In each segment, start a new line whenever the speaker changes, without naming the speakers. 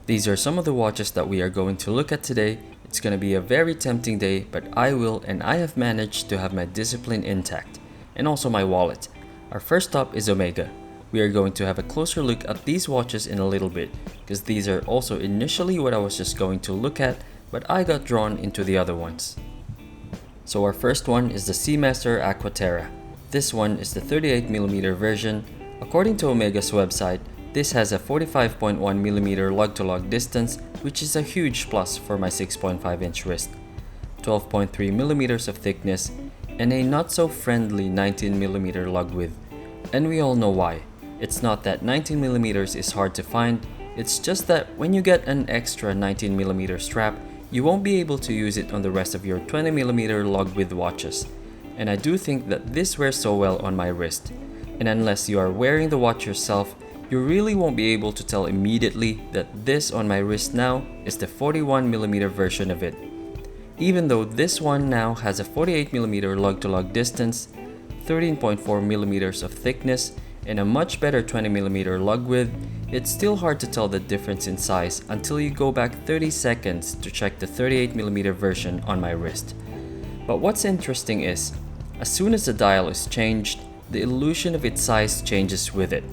These are some of the watches that we are going to look at today. It's going to be a very tempting day, but I have managed to have my discipline intact, and also my wallet. Our first stop is Omega. We are going to have a closer look at these watches in a little bit, because these are also initially what I was just going to look at, but I got drawn into the other ones. So our first one is the Seamaster Aquaterra. This one is the 38mm version. According to Omega's website, this has a 45.1mm lug-to-lug distance, which is a huge plus for my 6.5-inch wrist, 12.3mm of thickness, and a not-so-friendly 19mm lug width. And we all know why. It's not that 19mm is hard to find, it's just that when you get an extra 19mm strap, you won't be able to use it on the rest of your 20mm lug width watches. And I do think that this wears so well on my wrist. And unless you are wearing the watch yourself, you really won't be able to tell immediately that this on my wrist now is the 41mm version of it. Even though this one now has a 48mm lug-to-lug distance, 13.4mm of thickness, and a much better 20mm lug width, it's still hard to tell the difference in size until you go back 30 seconds to check the 38mm version on my wrist. But what's interesting is, as soon as the dial is changed, the illusion of its size changes with it.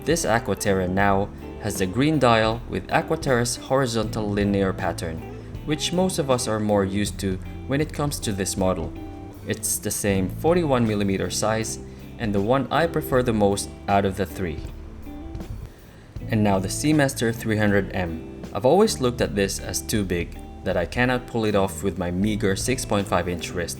This Aquaterra now has the green dial with Aquaterra's horizontal linear pattern, which most of us are more used to when it comes to this model. It's the same 41mm size and the one I prefer the most out of the three. And now the Seamaster 300M. I've always looked at this as too big, that I cannot pull it off with my meager 6.5-inch wrist.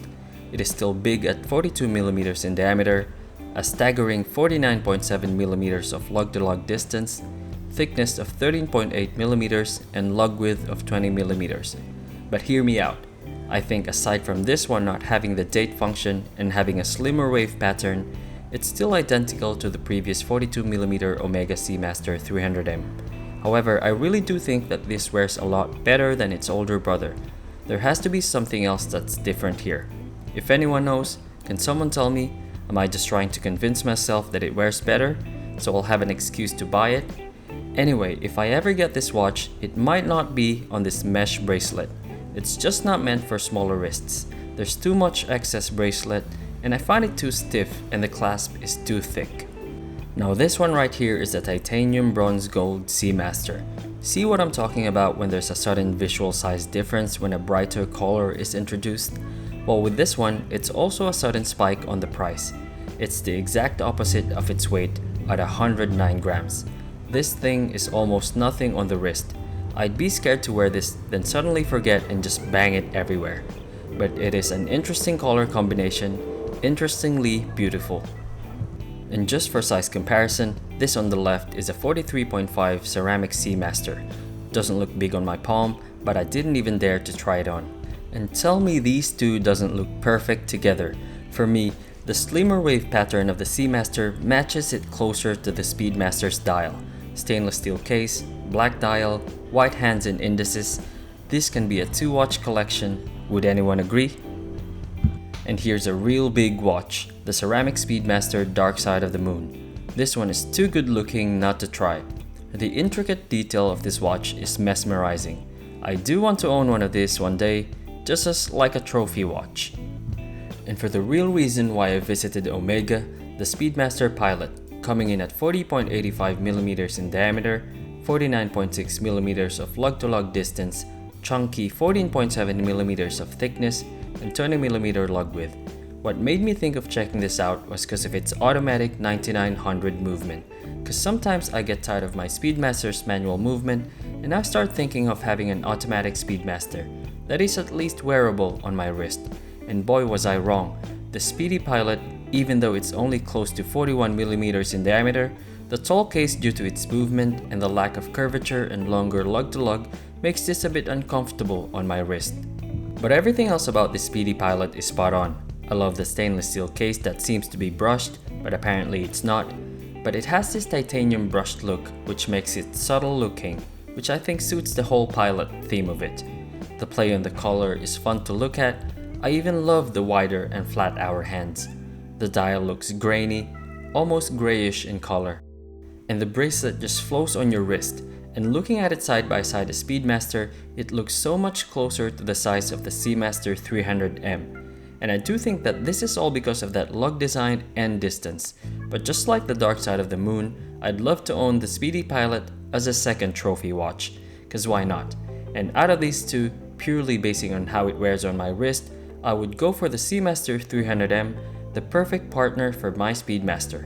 It is still big at 42mm in diameter, a staggering 49.7mm of lug-to-lug distance, thickness of 13.8mm, and lug width of 20mm. But hear me out. I think aside from this one not having the date function and having a slimmer wave pattern, it's still identical to the previous 42mm Omega Seamaster 300M. However, I really do think that this wears a lot better than its older brother. There has to be something else that's different here. If anyone knows, can someone tell me? Am I just trying to convince myself that it wears better, so I'll have an excuse to buy it? Anyway, if I ever get this watch, it might not be on this mesh bracelet. It's just not meant for smaller wrists. There's too much excess bracelet, and I find it too stiff and the clasp is too thick. Now this one right here is the titanium bronze gold Seamaster. See what I'm talking about when there's a sudden visual size difference when a brighter color is introduced? Well, with this one, it's also a sudden spike on the price. It's the exact opposite of its weight at 109 grams. This thing is almost nothing on the wrist. I'd be scared to wear this, then suddenly forget and just bang it everywhere. But it is an interesting color combination, interestingly beautiful. And just for size comparison, this on the left is a 43.5 ceramic Seamaster. Doesn't look big on my palm, but I didn't even dare to try it on. And tell me these two doesn't look perfect together. For me, the slimmer wave pattern of the Seamaster matches it closer to the Speedmaster's dial. Stainless steel case, black dial, white hands and indices. This can be a 2-watch collection. Would anyone agree? And here's a real big watch, the ceramic Speedmaster Dark Side of the Moon. This one is too good looking not to try. The intricate detail of this watch is mesmerizing. I do want to own one of these one day, just as like a trophy watch. And for the real reason why I visited Omega, the Speedmaster Pilot, coming in at 40.85mm in diameter, 49.6mm of lug-to-lug distance, chunky 14.7mm of thickness, and 20mm lug width. What made me think of checking this out was because of its automatic 9900 movement, because sometimes I get tired of my Speedmaster's manual movement and I start thinking of having an automatic Speedmaster that is at least wearable on my wrist. And boy was I wrong. The Speedy Pilot, even though it's only close to 41mm in diameter, the tall case due to its movement and the lack of curvature and longer lug-to-lug makes this a bit uncomfortable on my wrist. But everything else about the Speedy Pilot is spot on. I love the stainless steel case that seems to be brushed, but apparently it's not. But it has this titanium brushed look which makes it subtle looking, which I think suits the whole Pilot theme of it. The play on the collar is fun to look at. I even love the wider and flat hour hands. The dial looks grainy, almost grayish in color. And the bracelet just flows on your wrist, and looking at it side by side the Speedmaster, it looks so much closer to the size of the Seamaster 300M. And I do think that this is all because of that lug design and distance. But just like the Dark Side of the Moon, I'd love to own the Speedy Pilot as a second trophy watch, cause why not? And out of these two, purely basing on how it wears on my wrist, I would go for the Seamaster 300M, the perfect partner for my Speedmaster.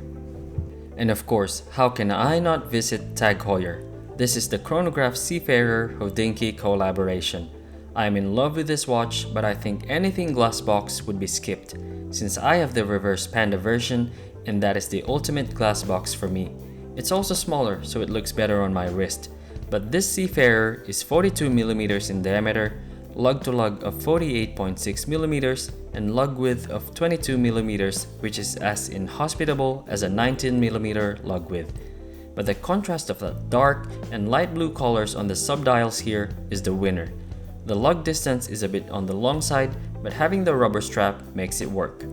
And of course, how can I not visit Tag Heuer? This is the Chronograph Seafarer Hodinkee collaboration. I am in love with this watch, but I think anything glass box would be skipped, since I have the reverse Panda version and that is the ultimate glass box for me. It's also smaller, so it looks better on my wrist. But this Seafarer is 42mm in diameter, lug to lug of 48.6mm, and lug width of 22mm, which is as inhospitable as a 19mm lug width. But the contrast of the dark and light blue colors on the subdials here is the winner. The lug distance is a bit on the long side, but having the rubber strap makes it work.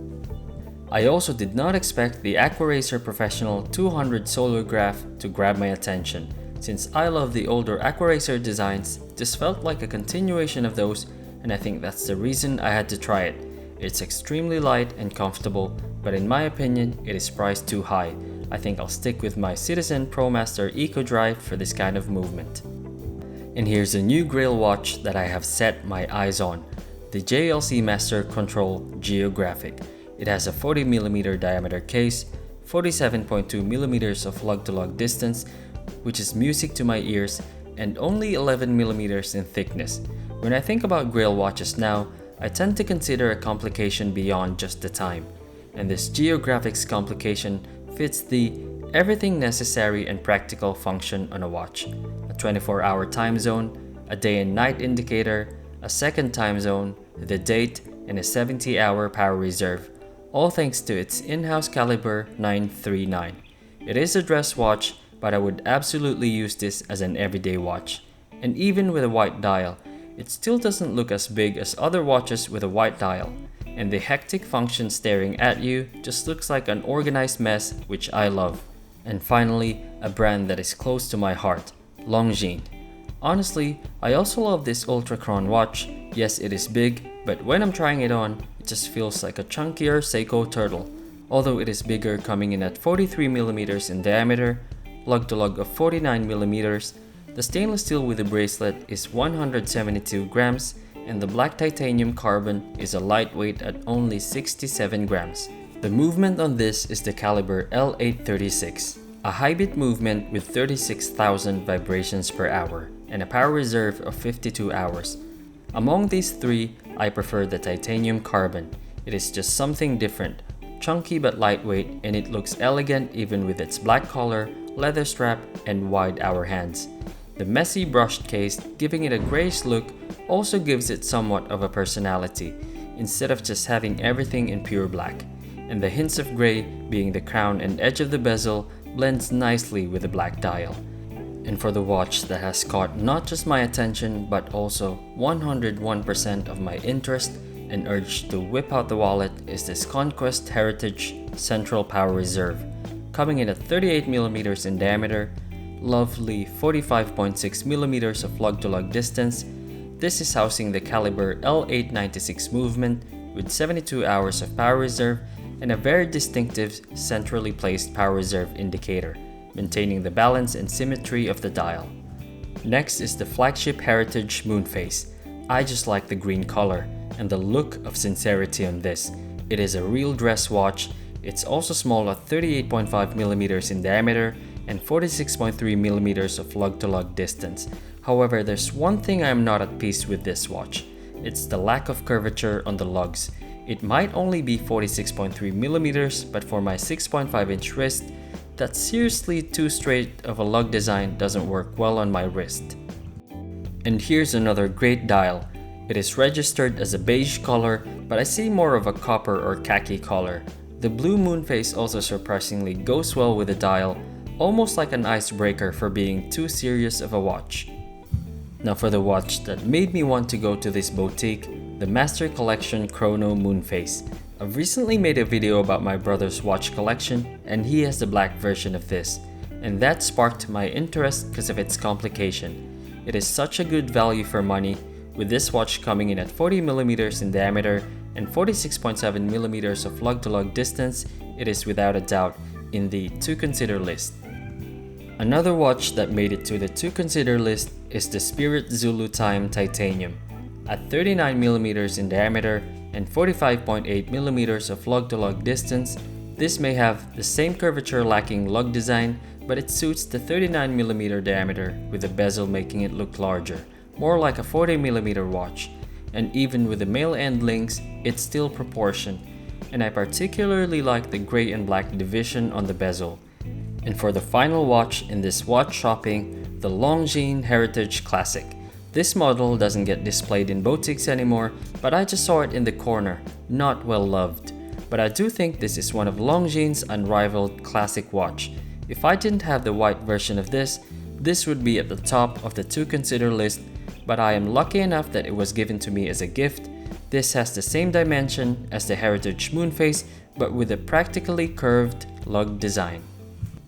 I also did not expect the Aquaracer Professional 200 Solargraph to grab my attention. Since I love the older Aquaracer designs, this felt like a continuation of those, and I think that's the reason I had to try it. It's extremely light and comfortable, but in my opinion, it is priced too high. I think I'll stick with my Citizen ProMaster Eco Drive for this kind of movement. And here's a new Grail watch that I have set my eyes on, the JLC Master Control Geographic. It has a 40mm diameter case, 47.2mm of lug-to-lug distance, which is music to my ears, and only 11mm in thickness. When I think about Grail watches now, I tend to consider a complication beyond just the time, and this Geographic's complication fits the everything necessary and practical function on a watch. A 24-hour time zone, a day and night indicator, a second time zone, the date, and a 70-hour power reserve, all thanks to its in-house caliber 939. It is a dress watch, but I would absolutely use this as an everyday watch. And even with a white dial, it still doesn't look as big as other watches with a white dial, and the hectic function staring at you just looks like an organized mess, which I love. And finally, a brand that is close to my heart, Longines. Honestly, I also love this Ultrachron watch. Yes, it is big, but when I'm trying it on, it just feels like a chunkier Seiko Turtle. Although it is bigger, coming in at 43mm in diameter, lug-to-lug of 49mm, the stainless steel with the bracelet is 172 grams, and the black titanium carbon is a lightweight at only 67 grams. The movement on this is the caliber L836, a high bit movement with 36,000 vibrations per hour, and a power reserve of 52 hours. Among these three, I prefer the titanium carbon. It is just something different, chunky but lightweight, and it looks elegant even with its black collar, leather strap, and wide hour hands. The messy brushed case, giving it a grayish look, also gives it somewhat of a personality, instead of just having everything in pure black. And the hints of gray, being the crown and edge of the bezel, blends nicely with the black dial. And for the watch that has caught not just my attention but also 101% of my interest and urge to whip out the wallet is this Conquest Heritage Central Power Reserve, coming in at 38mm in diameter, lovely 45.6mm of lug-to-lug distance. This is housing the caliber L896 movement with 72 hours of power reserve and a very distinctive centrally placed power reserve indicator, maintaining the balance and symmetry of the dial. Next is the flagship Heritage Moonface. I just like the green color and the look of sincerity on this. It is a real dress watch. It's also small at 38.5mm in diameter and 46.3mm of lug-to-lug distance. However, there's one thing I'm not at peace with this watch. It's the lack of curvature on the lugs. It might only be 46.3mm, but for my 6.5-inch wrist, that seriously too straight of a lug design doesn't work well on my wrist. And here's another great dial. It is registered as a beige color, but I see more of a copper or khaki color. The blue Moonface also surprisingly goes well with the dial, almost like an icebreaker for being too serious of a watch. Now for the watch that made me want to go to this boutique, the Master Collection Chrono Moonface. I've recently made a video about my brother's watch collection, and he has the black version of this. and that sparked my interest because of its complication. It is such a good value for money, with this watch coming in at 40mm in diameter and 46.7mm of lug-to-lug distance. It is without a doubt in the to consider list. Another watch that made it to the to consider list is the Spirit Zulu Time Titanium. At 39mm in diameter and 45.8mm of lug-to-lug distance, this may have the same curvature lacking lug design, but it suits the 39mm diameter with the bezel making it look larger, more like a 40mm watch. And even with the male end links, it's still proportioned, and I particularly like the gray and black division on the bezel. And for the final watch in this watch shopping, the Longines Heritage Classic. This model doesn't get displayed in boutiques anymore, but I just saw it in the corner, not well loved. But I do think this is one of Longines' unrivaled classic watch. If I didn't have the white version of this would be at the top of the to consider list, but I am lucky enough that it was given to me as a gift. This has the same dimension as the Heritage Moonface, but with a practically curved lug design.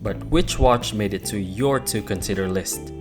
But which watch made it to your to consider list?